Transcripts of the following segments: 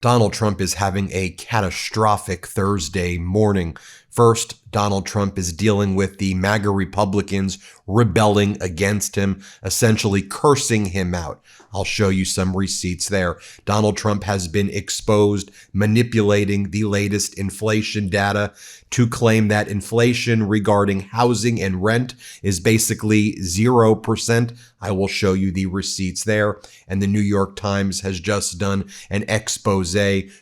Donald Trump is having a catastrophic Thursday morning. First, Donald Trump is dealing with the MAGA Republicans rebelling against him, essentially cursing him out. I'll show you some receipts there. Donald Trump has been exposed manipulating the latest inflation data to claim that inflation regarding housing and rent is basically 0%. I will show you the receipts there. And the New York Times has just done an expose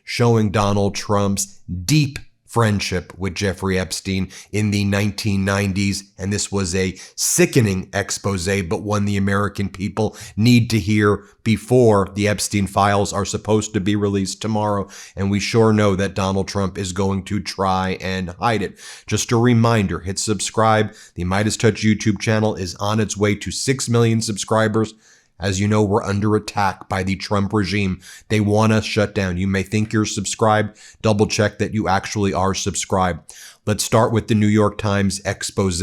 showing Donald Trump's deep friendship with Jeffrey Epstein in the 1990s. And this was a sickening expose, but one the American people need to hear before the Epstein files are supposed to be released tomorrow. And we sure know that Donald Trump is going to try and hide it. Just a reminder, hit subscribe. The MeidasTouch YouTube channel is on its way to 6 million subscribers. As you know, we're under attack by the Trump regime. They want us shut down. You may think you're subscribed. Double check that you actually are subscribed. Let's start with the New York Times expose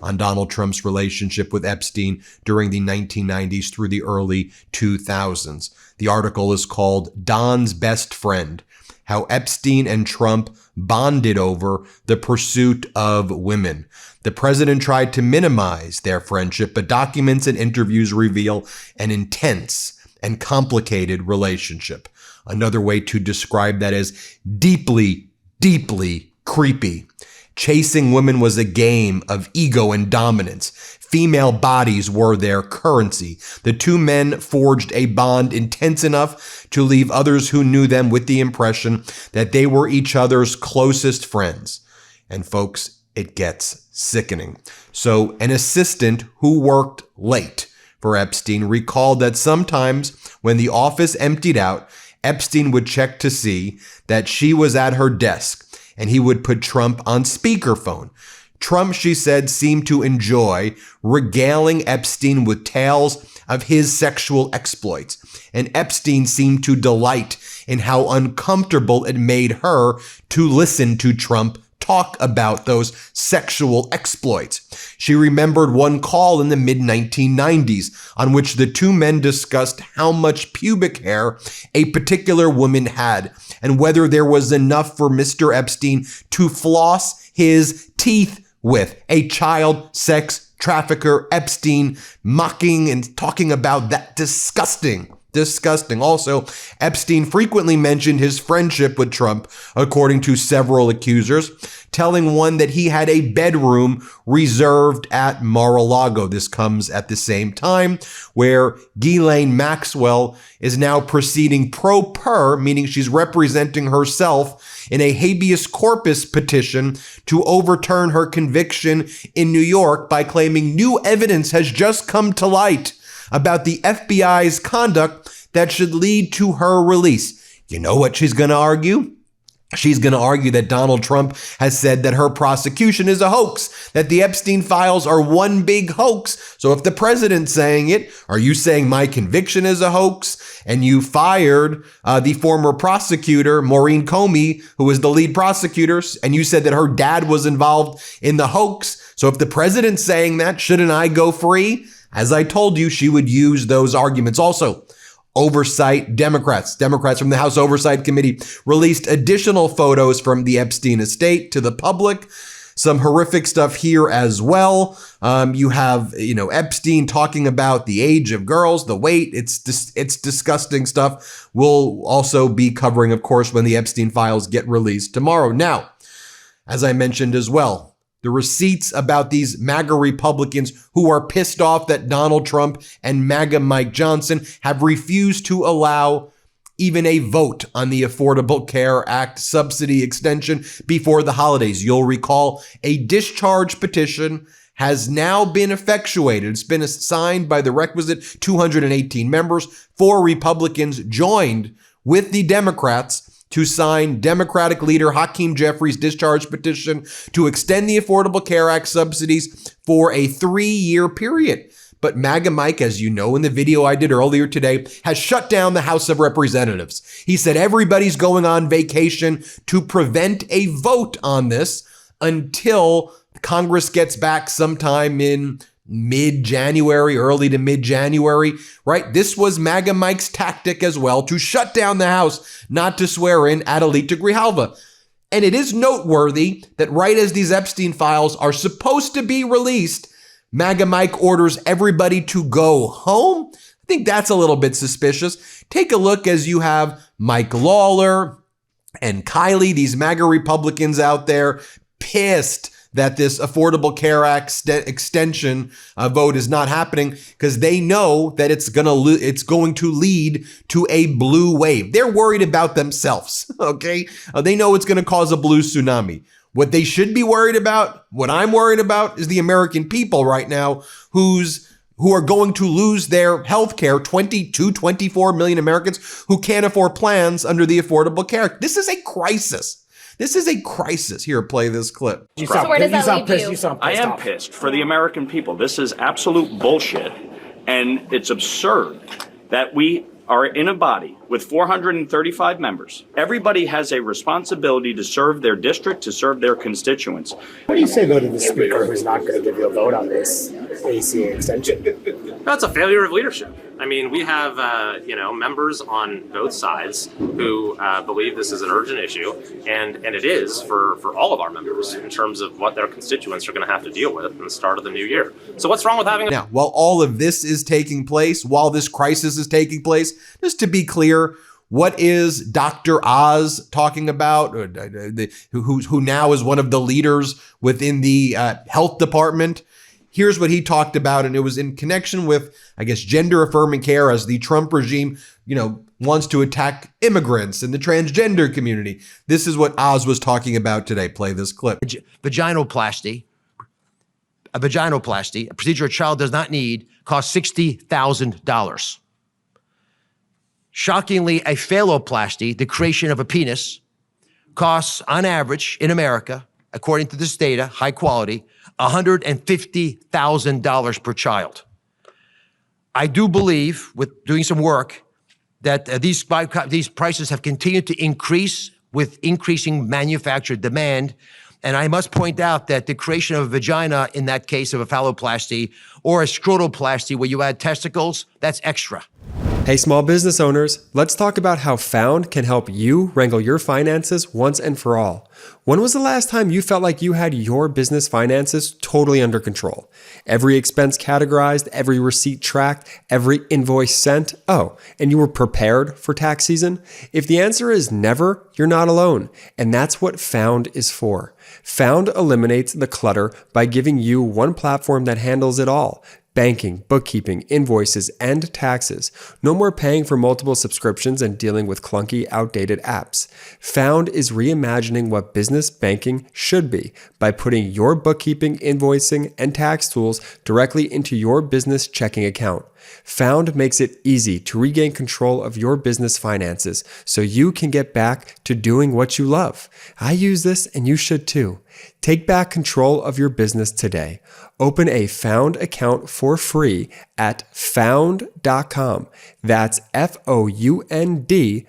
on Donald Trump's relationship with Epstein during the 1990s through the early 2000s. The article is called Don's Best Friend: How Epstein and Trump Bonded Over the Pursuit of Women. The president tried to minimize their friendship, but documents and interviews reveal an intense and complicated relationship. Another way to describe that is deeply, deeply creepy. Chasing women was a game of ego and dominance. Female bodies were their currency. The two men forged a bond intense enough to leave others who knew them with the impression that they were each other's closest friends. And folks, it gets sickening. So an assistant who worked late for Epstein recalled that sometimes when the office emptied out, Epstein would check to see that she was at her desk, and he would put Trump on speakerphone. Trump, she said, seemed to enjoy regaling Epstein with tales of his sexual exploits, and Epstein seemed to delight in how uncomfortable it made her to listen to Trump talk about those sexual exploits. She remembered one call in the mid-1990s on which the two men discussed how much pubic hair a particular woman had and whether there was enough for Mr. Epstein to floss his teeth with. A child sex trafficker, Epstein, mocking and talking about that. Disgusting. Also, Epstein frequently mentioned his friendship with Trump, according to several accusers, telling one that he had a bedroom reserved at Mar-a-Lago. This comes at the same time where Ghislaine Maxwell is now proceeding pro per, meaning she's representing herself in a habeas corpus petition to overturn her conviction in New York by claiming new evidence has just come to light about the FBI's conduct that should lead to her release. You know what she's going to argue? She's going to argue that Donald Trump has said that her prosecution is a hoax, that the Epstein files are one big hoax. So if the president's saying it, are you saying my conviction is a hoax? And you fired the former prosecutor, Maureen Comey, who was the lead prosecutor, and you said that her dad was involved in the hoax. So if the president's saying that, shouldn't I go free? As I told you, she would use those arguments. Also, oversight Democrats from the House Oversight Committee released additional photos from the Epstein estate to the public. Some horrific stuff here as well. You have, Epstein talking about the age of girls, the weight. It's disgusting stuff. We'll also be covering, of course, when the Epstein files get released tomorrow. Now, as I mentioned as well, the receipts about these MAGA Republicans who are pissed off that Donald Trump and MAGA Mike Johnson have refused to allow even a vote on the Affordable Care Act subsidy extension before the holidays. You'll recall a discharge petition has now been effectuated. It's been signed by the requisite 218 members. 4 Republicans joined with the Democrats to sign Democratic leader Hakeem Jeffries' discharge petition to extend the Affordable Care Act subsidies for a 3-year period. But MAGA Mike, as you know in the video I did earlier today, has shut down the House of Representatives. He said everybody's going on vacation to prevent a vote on this until Congress gets back sometime in mid-January, early to mid-January, right? This was MAGA Mike's tactic as well to shut down the House, not to swear in Adelita Grijalva. And it is noteworthy that right as these Epstein files are supposed to be released, MAGA Mike orders everybody to go home. I think that's a little bit suspicious. Take a look as you have Mike Lawler and Kylie, these MAGA Republicans out there, pissed that this Affordable Care Act extension vote is not happening because they know that it's going to lead to a blue wave. They're worried about themselves, okay? They know it's going to cause a blue tsunami. What they should be worried about, what I'm worried about, is the American people right now who are going to lose their health care, 24 million Americans who can't afford plans under the Affordable Care Act. This is a crisis. This is a crisis. Here, play this clip. So where does that leave you? I am pissed for the American people. This is absolute bullshit, and it's absurd that we are in a body with 435 members. Everybody has a responsibility to serve their district, to serve their constituents. What do you say, though, to the speaker who's not going to give you a vote on this ACA extension? That's a failure of leadership. I mean, we have, members on both sides who believe this is an urgent issue, and it is for all of our members in terms of what their constituents are going to have to deal with in the start of the new year. So what's wrong with having Now, while all of this is taking place, while this crisis is taking place, just to be clear, what is Dr. Oz talking about, who now is one of the leaders within the health department? Here's what he talked about, and it was in connection with, I guess, gender-affirming care as the Trump regime, wants to attack immigrants and the transgender community. This is what Oz was talking about today. Play this clip. Vaginoplasty, a procedure a child does not need, costs $60,000. Shockingly, a phalloplasty, the creation of a penis, costs on average in America, according to this data, high quality, $150,000 per child. I do believe, with doing some work, that these prices have continued to increase with increasing manufactured demand. And I must point out that the creation of a vagina, in that case of a phalloplasty, or a scrotoplasty where you add testicles, that's extra. Hey, small business owners, let's talk about how Found can help you wrangle your finances once and for all. When was the last time you felt like you had your business finances totally under control? Every expense categorized, every receipt tracked, every invoice sent? Oh, and you were prepared for tax season? If the answer is never, you're not alone. And that's what Found is for. Found eliminates the clutter by giving you one platform that handles it all. Banking, bookkeeping, invoices, and taxes. No more paying for multiple subscriptions and dealing with clunky, outdated apps. Found is reimagining what business banking should be by putting your bookkeeping, invoicing, and tax tools directly into your business checking account. Found makes it easy to regain control of your business finances so you can get back to doing what you love. I use this and you should too. Take back control of your business today. Open a Found account for free at found.com. That's FOUND.com.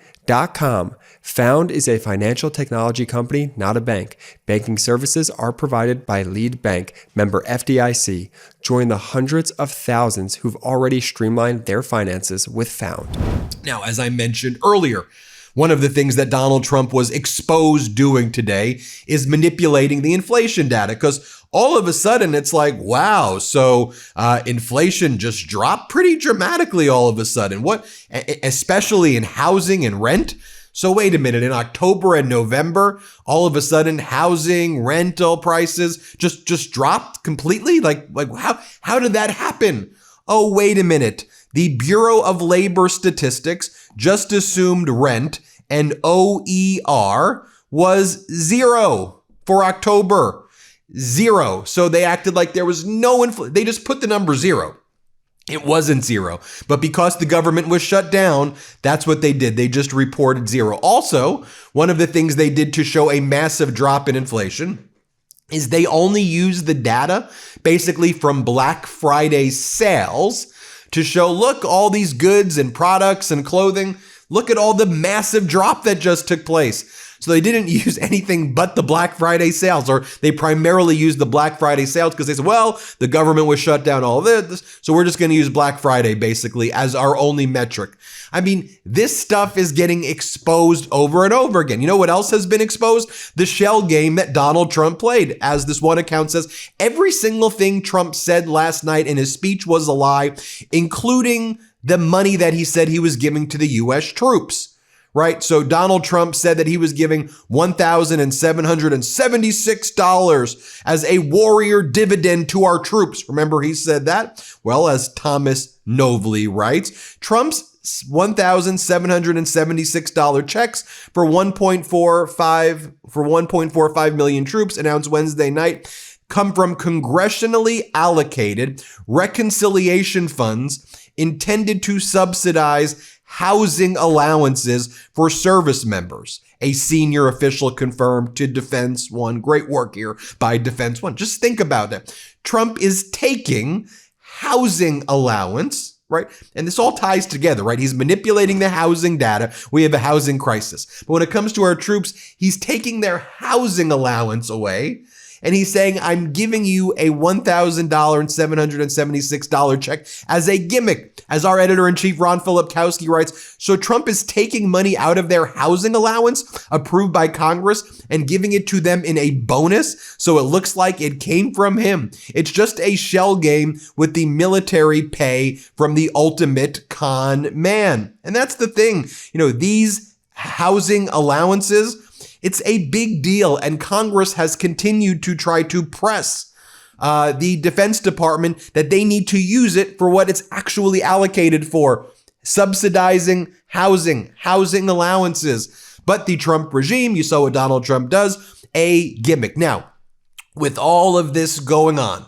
Found is a financial technology company, not a bank. Banking services are provided by Lead Bank, member FDIC. Join the hundreds of thousands who've already streamlined their finances with Found. Now, as I mentioned earlier, one of the things that Donald Trump was exposed doing today is manipulating the inflation data, because all of a sudden it's like, wow, so inflation just dropped pretty dramatically all of a sudden. What, especially in housing and rent? So wait a minute, in October and November, all of a sudden housing, rental prices just dropped completely? Like how did that happen? Oh, wait a minute. The Bureau of Labor Statistics just assumed rent and OER was 0 for October. 0. So they acted like there was no inflation. They just put the number 0. It wasn't 0. But because the government was shut down, that's what they did. They just reported 0. Also, one of the things they did to show a massive drop in inflation is they only used the data basically from Black Friday sales to show, look, all these goods and products and clothing, Look at all the massive drop that just took place. So they didn't use anything but the Black Friday sales, or they primarily used the Black Friday sales because they said, well, the government was shut down, all this, so we're just going to use Black Friday basically as our only metric. I mean, this stuff is getting exposed over and over again. You know what else has been exposed? The shell game that Donald Trump played. As this one account says, every single thing Trump said last night in his speech was a lie, including the money that he said he was giving to the U.S. troops. Right? So Donald Trump said that he was giving $1,776 as a warrior dividend to our troops. Remember he said that? Well, as Thomas Novely writes, Trump's $1,776 checks for 1.45 million troops announced Wednesday night come from congressionally allocated reconciliation funds intended to subsidize housing allowances for service members. A senior official confirmed to Defense One. Great work here by Defense One. Just think about that. Trump is taking housing allowance, right? And this all ties together, right? He's manipulating the housing data. We have a housing crisis. But when it comes to our troops, he's taking their housing allowance away. And he's saying, I'm giving you a $1,776 check as a gimmick. As our editor-in-chief, Ron Filipkowski, writes, so Trump is taking money out of their housing allowance approved by Congress and giving it to them in a bonus, so it looks like it came from him. It's just a shell game with the military pay from the ultimate con man. And that's the thing. You know, these housing allowances, it's a big deal, and Congress has continued to try to press the Defense Department that they need to use it for what it's actually allocated for, subsidizing housing allowances. But the Trump regime, you saw what Donald Trump does, a gimmick. Now, with all of this going on,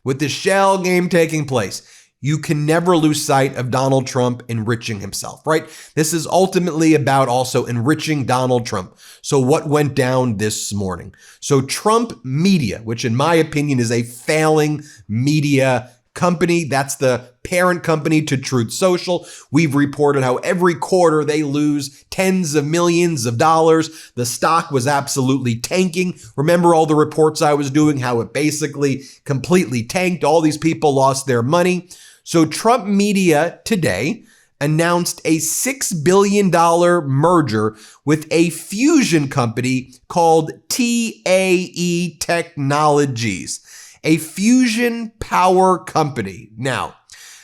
with the shell game taking place, you can never lose sight of Donald Trump enriching himself, right? This is ultimately about also enriching Donald Trump. So what went down this morning? So Trump Media, which in my opinion is a failing media company, that's the parent company to Truth Social. We've reported how every quarter they lose tens of millions of dollars. The stock was absolutely tanking. Remember all the reports I was doing, how it basically completely tanked. All these people lost their money. So Trump Media today announced a $6 billion merger with a fusion company called TAE Technologies, a fusion power company. Now,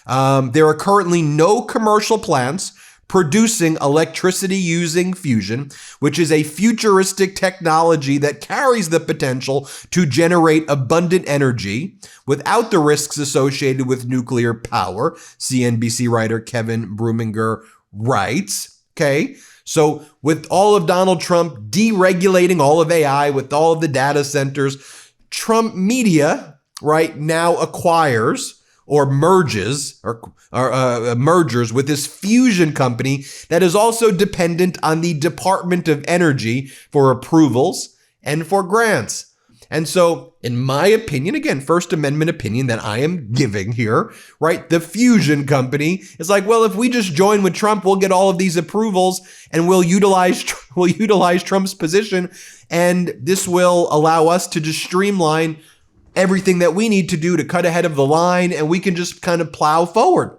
there are currently no commercial plants producing electricity using fusion, which is a futuristic technology that carries the potential to generate abundant energy without the risks associated with nuclear power, CNBC writer Kevin Bruminger writes. Okay, so with all of Donald Trump deregulating all of AI, with all of the data centers, Trump Media right now acquires or mergers with this fusion company that is also dependent on the Department of Energy for approvals and for grants. And so, in my opinion, again, First Amendment opinion that I am giving here, right? The fusion company is like, well, if we just join with Trump, we'll get all of these approvals and we'll utilize Trump's position, and this will allow us to just streamline everything that we need to do to cut ahead of the line, and we can just kind of plow forward.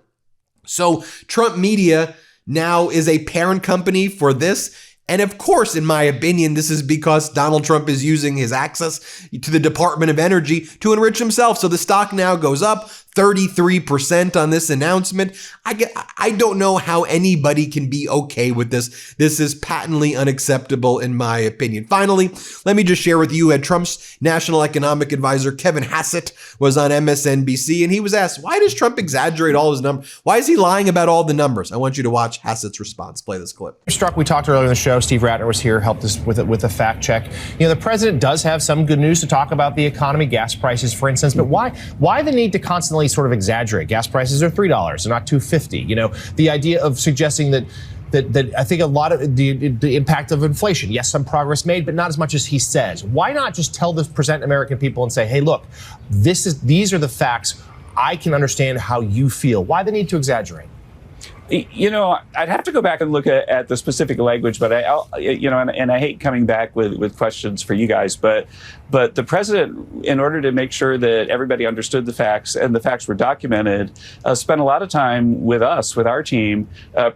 So Trump Media now is a parent company for this. And of course, in my opinion, this is because Donald Trump is using his access to the Department of Energy to enrich himself. So the stock now goes up 33% on this announcement. I don't know how anybody can be okay with this. This is patently unacceptable in my opinion. Finally, let me just share with you that Trump's national economic advisor, Kevin Hassett, was on MSNBC, and he was asked, why does Trump exaggerate all his numbers? Why is he lying about all the numbers? I want you to watch Hassett's response. Play this clip. Struck, we talked earlier in the show, Steve Ratner was here, helped us with a fact check. You know, the president does have some good news to talk about the economy, gas prices, for instance, but why the need to constantly sort of exaggerate? Gas prices are $3, they're not $2.50. You know, the idea of suggesting that I think a lot of the impact of inflation, yes, some progress made, but not as much as he says. Why not just present American people and say, hey, look, these are the facts. I can understand how you feel. Why the need to exaggerate? I'd have to go back and look at the specific language, but and I hate coming back with questions for you guys, but the president, in order to make sure that everybody understood the facts and the facts were documented, spent a lot of time with us, with our team,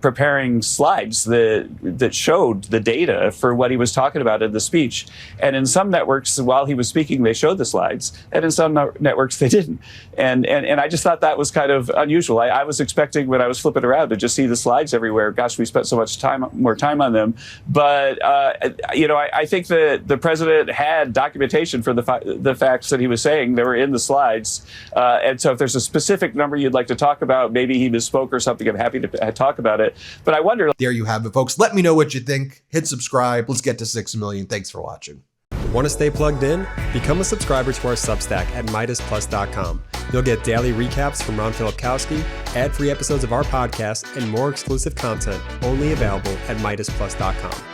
preparing slides that showed the data for what he was talking about in the speech. And in some networks, while he was speaking, they showed the slides, and in some networks they didn't. And I just thought that was kind of unusual. I was expecting, when I was flipping around, to just see the slides everywhere. Gosh, we spent so much more time on them. But I think that the president had documentation for the facts that he was saying. They were in the slides. And so if there's a specific number you'd like to talk about, maybe he misspoke or something, I'm happy to talk about it. But I wonder. There you have it, folks. Let me know what you think. Hit subscribe. Let's get to 6 million. Thanks for watching. Want to stay plugged in? Become a subscriber to our Substack at MeidasPlus.com. You'll get daily recaps from Ron Filipkowski, ad-free episodes of our podcast, and more exclusive content only available at MeidasPlus.com.